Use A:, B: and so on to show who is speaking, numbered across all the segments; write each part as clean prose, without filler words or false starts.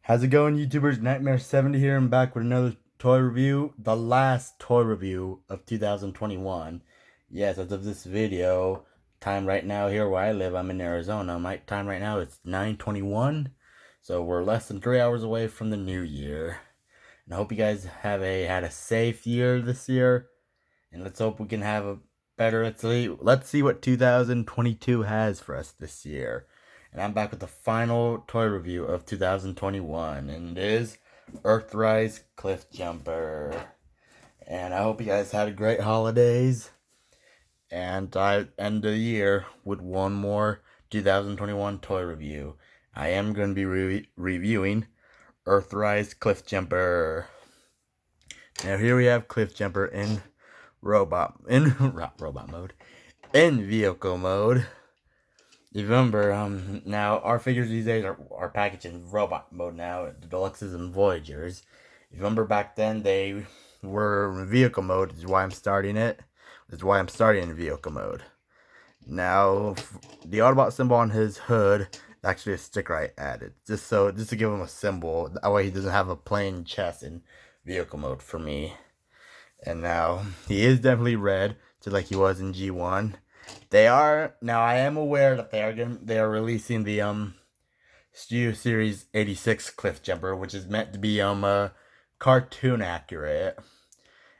A: How's it going, YouTubers? Nightmare70 here. I'm back with another toy review. The last toy review of 2021. Yes, as of this video, time right now here where I live, I'm in Arizona. My time right now is 9:21. So we're less than 3 hours away from the new year. And I hope you guys had a safe year this year. And let's hope we can have a better, let's see what 2022 has for us this year. And I'm back with the final toy review of 2021, and it is Earthrise Cliffjumper. And I hope you guys had a great holidays, and I end the year with one more 2021 toy review. I am going to be reviewing Earthrise Cliffjumper. Now here we have Cliffjumper in robot mode, in vehicle mode. You remember, now our figures these days are packaged in robot mode now, the Deluxes and Voyagers. You remember back then they were in vehicle mode, is why I'm starting it. That's why I'm starting in vehicle mode. Now, the Autobot symbol on his hood is actually a sticker I added, just to give him a symbol. That way he doesn't have a plain chest in vehicle mode for me. And now, he is definitely red, just like he was in G1. They are now. I am aware that they are releasing the Studio Series 86 Cliffjumper, which is meant to be cartoon accurate.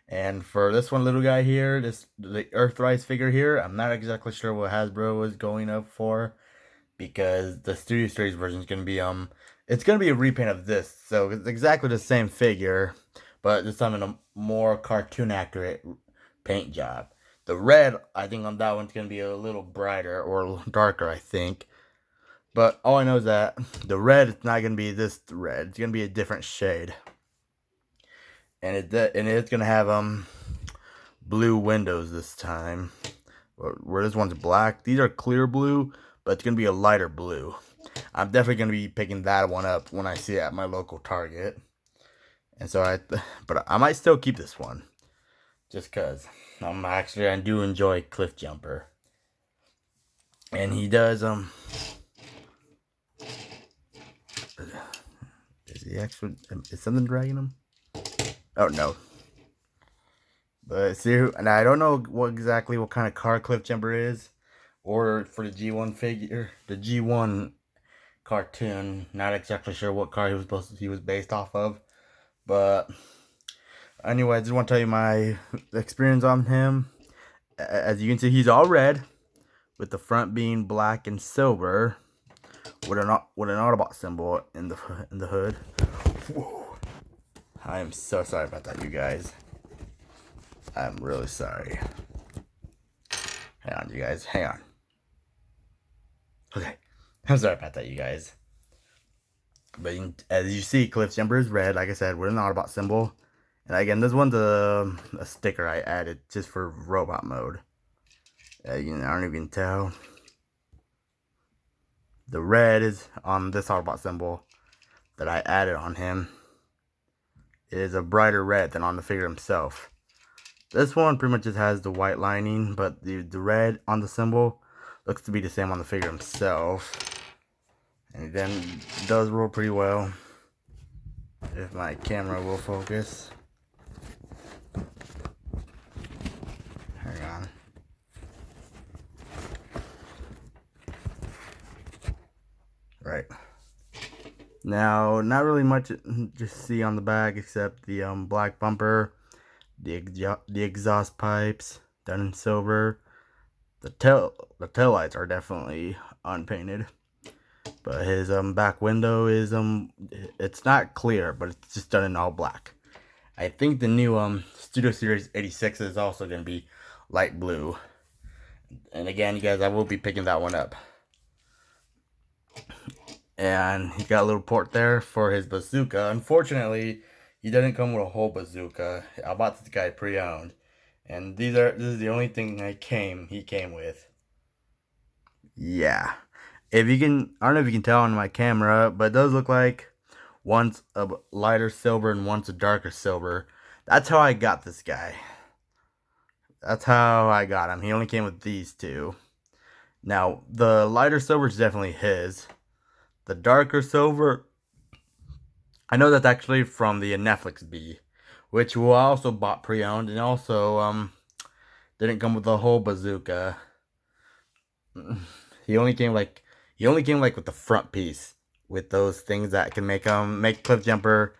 A: And for this one little guy here, the Earthrise figure here, I'm not exactly sure what Hasbro is going up for, because the Studio Series version is gonna be it's gonna be a repaint of this, so it's exactly the same figure, but this time in a more cartoon accurate paint job. The red, I think on that one's going to be a little brighter or darker, I think. But all I know is that the red is not going to be this red. It's going to be a different shade. And it's going to have blue windows this time. Where this one's black. These are clear blue, but it's going to be a lighter blue. I'm definitely going to be picking that one up when I see it at my local Target. And so but I might still keep this one. Just cause I do enjoy Cliffjumper, and he does is something dragging him? Oh no! But see, and I don't know exactly what kind of car Cliffjumper is, or for the G1 figure, the G1 cartoon. Not exactly sure what car he was based off of, but. Anyway, I just want to tell you my experience on him. As you can see, he's all red, with the front being black and silver, with an Autobot symbol in the hood. Whoa. I am so sorry about that, you guys. I'm really sorry. Hang on, you guys. Hang on. Okay. I'm sorry about that, you guys. But as you see, Cliffjumper is red, like I said, with an Autobot symbol. And again, this one's a sticker I added just for robot mode. I don't even tell. The red is on this Autobot symbol that I added on him. It is a brighter red than on the figure himself. This one pretty much just has the white lining, but the red on the symbol looks to be the same on the figure himself. And then it does roll pretty well, if my camera will focus. Hang on. Right. Now, not really much to see on the back except the black bumper, the exhaust pipes done in silver. The tail lights are definitely unpainted, but his back window is it's not clear, but it's just done in all black. I think the new Studio Series 86 is also going to be light blue. And again, you guys, I will be picking that one up. And he got a little port there for his bazooka. Unfortunately, he doesn't come with a whole bazooka. I bought this guy pre-owned, and this is the only thing he came with. Yeah, I don't know if you can tell on my camera, but it does look like one's a lighter silver and one's a darker silver. That's how I got this guy. That's how I got him. He only came with these two. Now, the lighter silver is definitely his. The darker silver I know that's actually from the Netflix B, which we also bought pre-owned, and also didn't come with the whole bazooka. He only came like with the front piece, with those things that can make Cliffjumper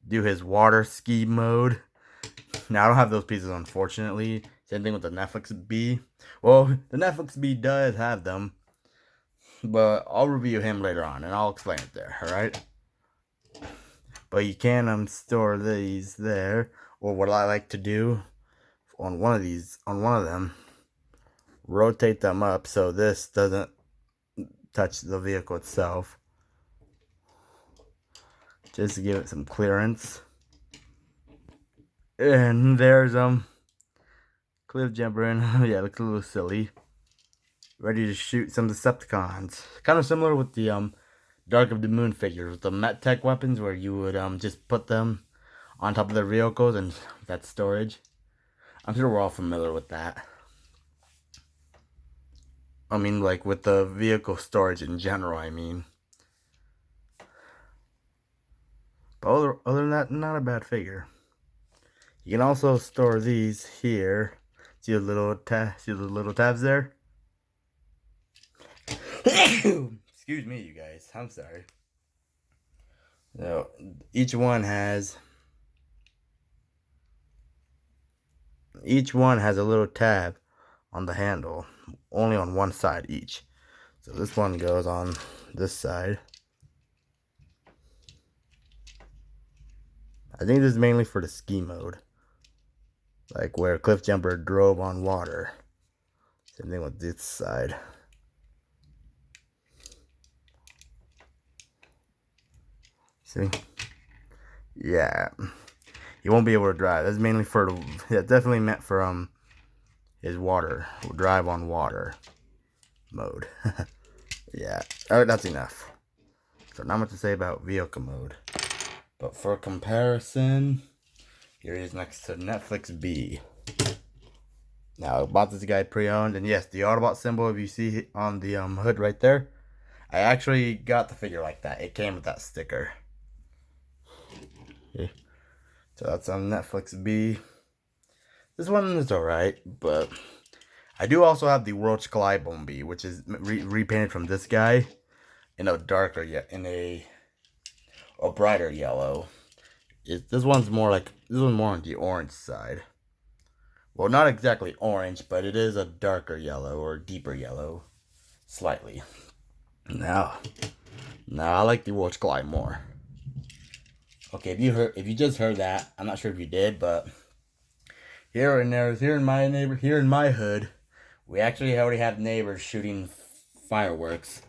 A: do his water ski mode. Now I don't have those pieces, unfortunately. Same thing with the Netflix B. Well, the Netflix B does have them, but I'll review him later on, and I'll explain it there. All right. But you can store these there, or what I like to do on one of them, rotate them up so this doesn't touch the vehicle itself, just to give it some clearance. And there's Cliffjumper, and yeah, looks a little silly, ready to shoot some Decepticons. Kind of similar with the Dark of the Moon figures, with the MetTech weapons, where you would just put them on top of their vehicles, and that's storage. I'm sure we're all familiar with that. I mean, like with the vehicle storage in general, I mean. But other than that, not a bad figure. You can also store these here. See the little tabs there? Excuse me, you guys. I'm sorry. So each one has a little tab on the handle, only on one side each. So this one goes on this side. I think this is mainly for the ski mode, like where Cliffjumper drove on water. Same thing with this side. See? Yeah. He won't be able to drive. That's mainly for definitely meant for his water, drive on water mode. Yeah. Alright, that's enough. So not much to say about vehicle mode. But for comparison, here he is next to Netflix B. Now I bought this guy pre-owned, and yes, the Autobot symbol, if you see on the hood right there, I actually got the figure like that. It came with that sticker. Okay. So that's on Netflix B. This one is alright, but I do also have the Roach Glybone B, which is repainted from this guy in a darker, a brighter yellow. This one's more on the orange side. Well, not exactly orange, but it is a darker yellow or deeper yellow, slightly. Now I like the Roach Glide more. Okay, if you just heard that, I'm not sure if you did, but here in my hood, we actually already have neighbors shooting fireworks,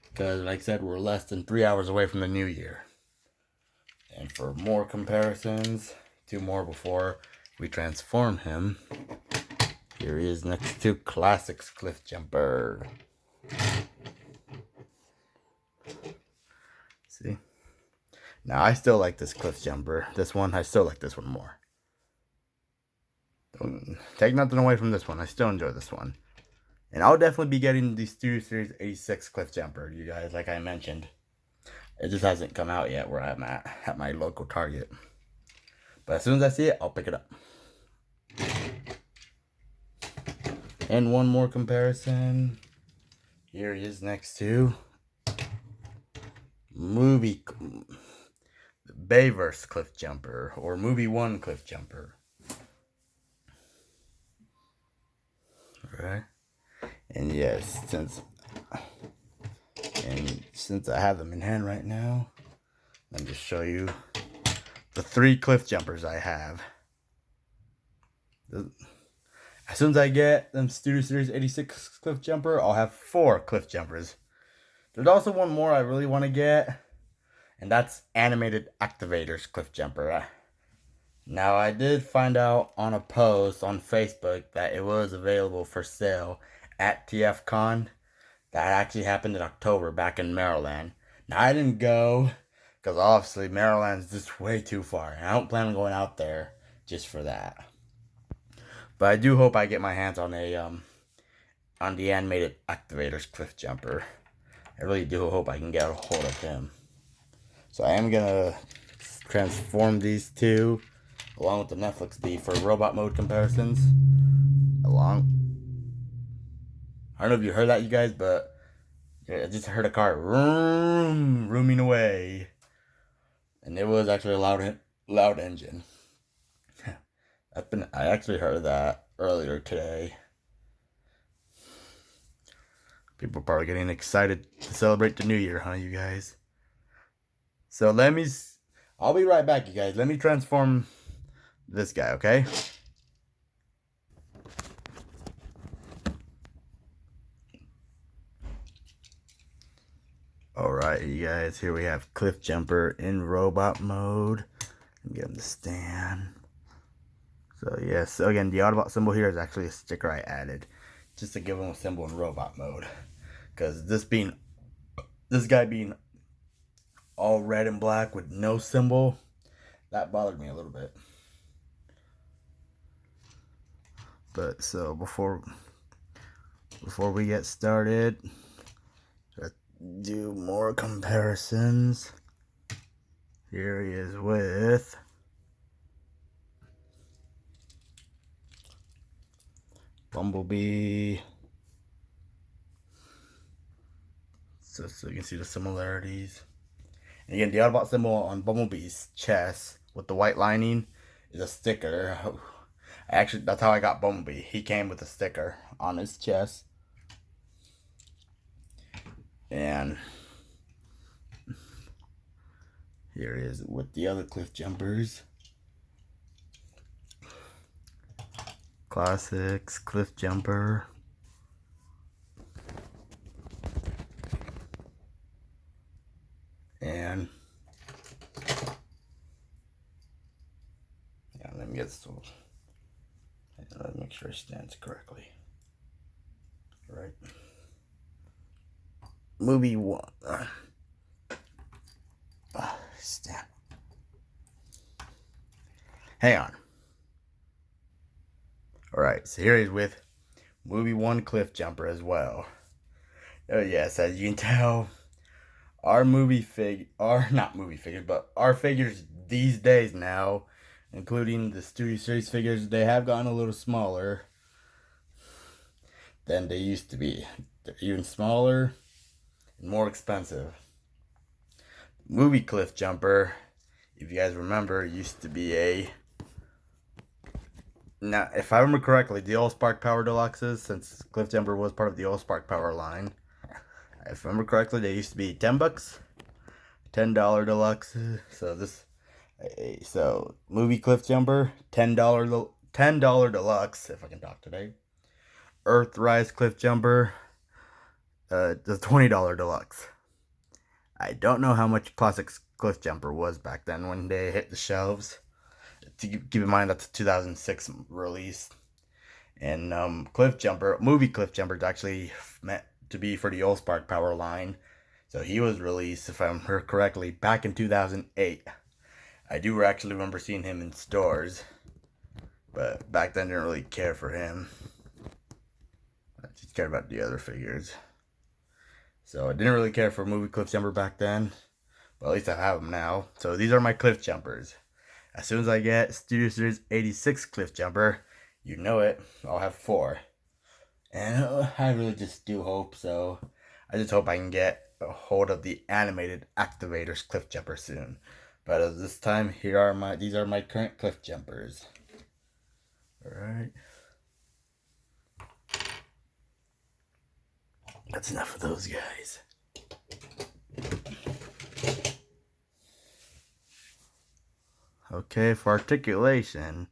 A: because like I said, we're less than 3 hours away from the new year. And for more comparisons, 2 more before we transform him, here he is next to Classics Cliffjumper. See? Now, I still like this Cliffjumper. I still like this one more. Don't take nothing away from this one. I still enjoy this one. And I'll definitely be getting the Studio Series 86 Cliffjumper, you guys, like I mentioned. It just hasn't come out yet where I'm at my local Target. But as soon as I see it, I'll pick it up. And one more comparison. Here he is next to Bayverse Cliffjumper, or Movie 1 Cliffjumper. Alright. And yes, since I have them in hand right now, let me just show you the 3 Cliffjumpers I have. As soon as I get them Studio Series 86 Cliffjumper, I'll have 4 Cliffjumpers. There's also one more I really want to get, and that's Animated Activators Cliffjumper. Now, I did find out on a post on Facebook that it was available for sale at TFCon. That actually happened in October back in Maryland. Now, I didn't go because obviously Maryland's just way too far, and I don't plan on going out there just for that. But I do hope I get my hands on on the Animated Activators Cliffjumper. I really do hope I can get a hold of him. So I am gonna transform these two along with the Netflix B for robot mode comparisons. I don't know if you heard that, you guys, but I just heard a car rooming away, and it was actually a loud engine. I actually heard that earlier today. People are probably getting excited to celebrate the new year, huh, you guys? So I'll be right back, you guys. Let me transform this guy, okay? Alright, you guys, here we have Cliffjumper in robot mode. Let me get him to stand. So, yes, so again, the Autobot symbol here is actually a sticker I added just to give him a symbol in robot mode. Because this guy being all red and black with no symbol, that bothered me a little bit. But so before we get started, let's do more comparisons. Here he is with Bumblebee. So you can see the similarities. And again, the Autobot symbol on Bumblebee's chest with the white lining is a sticker. Actually, that's how I got Bumblebee. He came with a sticker on his chest. And here he is with the other Cliffjumpers. Classics, Cliffjumper. And yeah, let me get this tool. Let me make sure it stands correctly. Right. Movie 1. Stand. Hang on. Alright, so here he's with Movie 1 Cliffjumper as well. Oh yes, as you can tell, our figures these days now, including the Studio Series figures, they have gotten a little smaller than they used to be. They're even smaller and more expensive. Movie Cliffjumper, if you guys remember, used to be now, if I remember correctly, the All-Spark Power Deluxes, since Cliffjumper was part of the All-Spark Power line, if I remember correctly, they used to be $10. $10 deluxe. So movie Cliffjumper, $10 deluxe, if I can talk today. Earthrise Cliffjumper, the $20 deluxe. I don't know how much classic Cliffjumper was back then when they hit the shelves. Keep in mind that's a 2006 release. And movie Cliffjumper is actually meant to be for the All-Spark Power line. So he was released, if I remember correctly, back in 2008. I do actually remember seeing him in stores. But back then I didn't really care for him. I just cared about the other figures. So I didn't really care for movie Cliffjumper back then. But at least I have them now. So these are my Cliffjumpers. As soon as I get Studio Series 86 Cliffjumper, you know it, I'll have 4. And I really just do hope so. I just hope I can get a hold of the animated Activators Cliffjumper soon. But at this time, these are my current Cliffjumpers. Alright. That's enough of those guys. Okay, for articulation,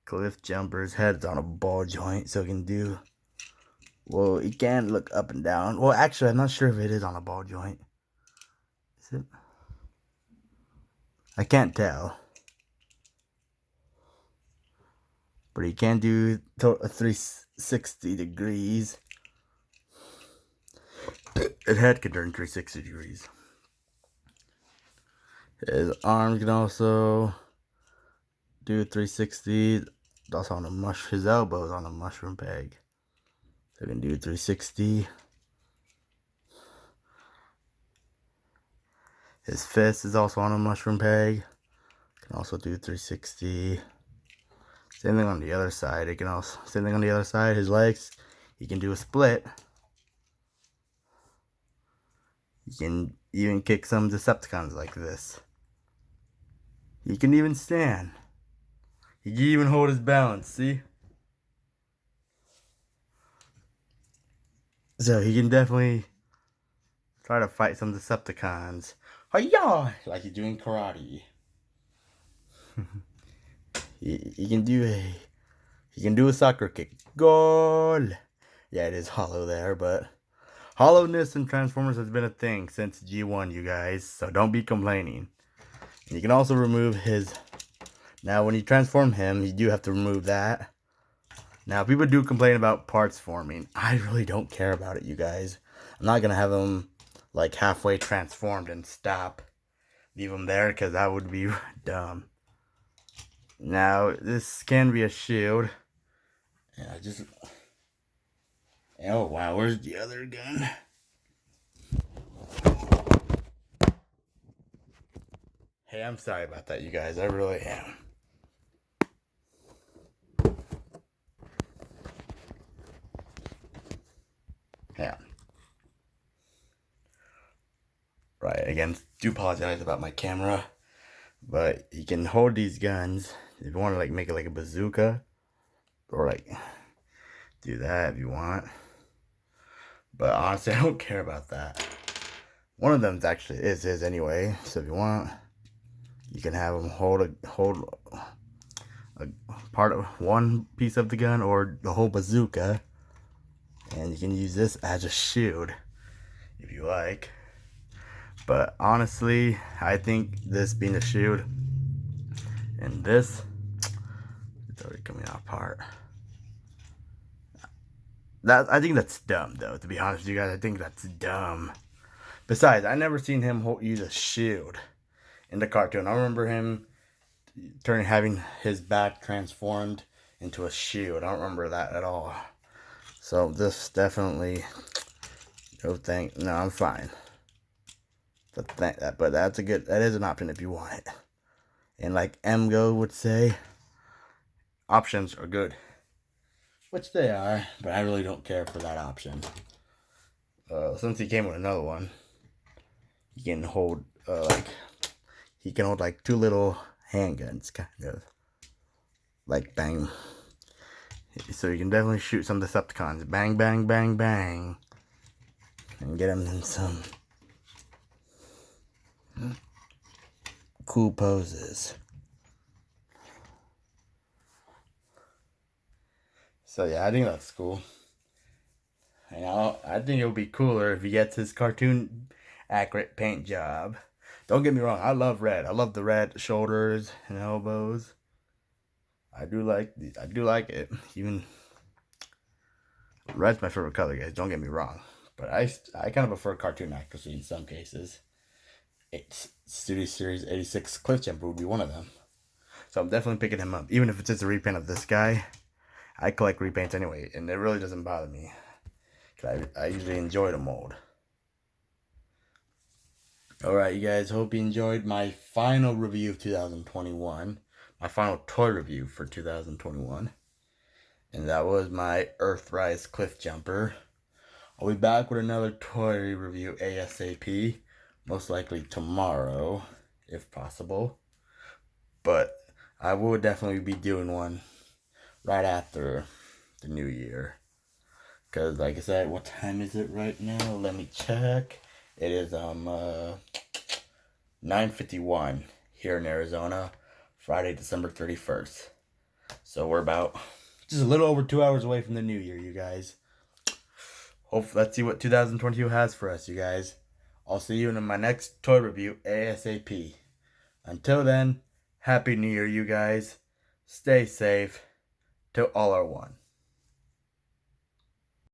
A: Cliffjumper's head's on a ball joint, so he can do... Well, he can look up and down. Well, actually, I'm not sure if it is on a ball joint. Is it? I can't tell. But he can do a 360 degrees. His head can turn 360 degrees. His arms can also do 360. Also on his elbow is on a mushroom peg. So he can do 360. His fist is also on a mushroom peg. Also do 360. Same thing on the other side. It can also, same thing on the other side. His legs, he can do a split. He can even kick some Decepticons like this. He can even stand. He can even hold his balance, see? So he can definitely try to fight some Decepticons. Hi-ya! Like he's doing karate. he can do a soccer kick. Goal! Yeah, it is hollow there, but hollowness in Transformers has been a thing since G1, you guys, so don't be complaining. And you can also remove his... Now, when you transform him, you do have to remove that. Now, people do complain about parts forming. I really don't care about it, you guys. I'm not going to have him, like, halfway transformed and stop. Leave him there, because that would be dumb. Now, this can be a shield. And I just... Oh, wow, where's the other gun? Hey, I'm sorry about that, you guys. I really am. Yeah. Right, again, do apologize about my camera. But you can hold these guns. If you want to, like, make it like a bazooka. Or, like, do that if you want. But honestly, I don't care about that. One of them actually is his anyway. So if you want, you can have him hold a part of one piece of the gun or the whole bazooka. And you can use this as a shield if you like. But honestly, I think this being a shield and this, it's already coming apart. I think that's dumb, though, to be honest with you guys. I think that's dumb. Besides, I never seen him use a shield in the cartoon. I remember him having his back transformed into a shield. I don't remember that at all. So this definitely, no, I'm fine. But that is an option if you want it. And like MGO would say, options are good. Which they are, but I really don't care for that option. Since he came with another one, he can hold like two little handguns, kind of. Like bang. So you can definitely shoot some Decepticons. Bang, bang, bang, bang. And get them in some cool poses. So yeah, I think that's cool. And I think it would be cooler if he gets his cartoon accurate paint job. Don't get me wrong, I love red. I love the red shoulders and elbows. I do like it. Even red's my favorite color, guys. Don't get me wrong, but I kind of prefer cartoon accuracy in some cases. It's Studio Series 86 Cliffjumper would be one of them. So I'm definitely picking him up, even if it's just a repaint of this guy. I collect repaints anyway, and it really doesn't bother me. I usually enjoy the mold. Alright, you guys, hope you enjoyed my final review of 2021. My final toy review for 2021. And that was my Earthrise Cliffjumper. I'll be back with another toy review ASAP. Most likely tomorrow, if possible. But I will definitely be doing one right after the new year. Because, like I said, what time is it right now? Let me check. It is 9:51 here in Arizona, Friday, December 31st. So we're about just a little over 2 hours away from the new year, you guys. Let's see what 2022 has for us, you guys. I'll see you in my next toy review ASAP. Until then, Happy New Year, you guys. Stay safe. Till all are one.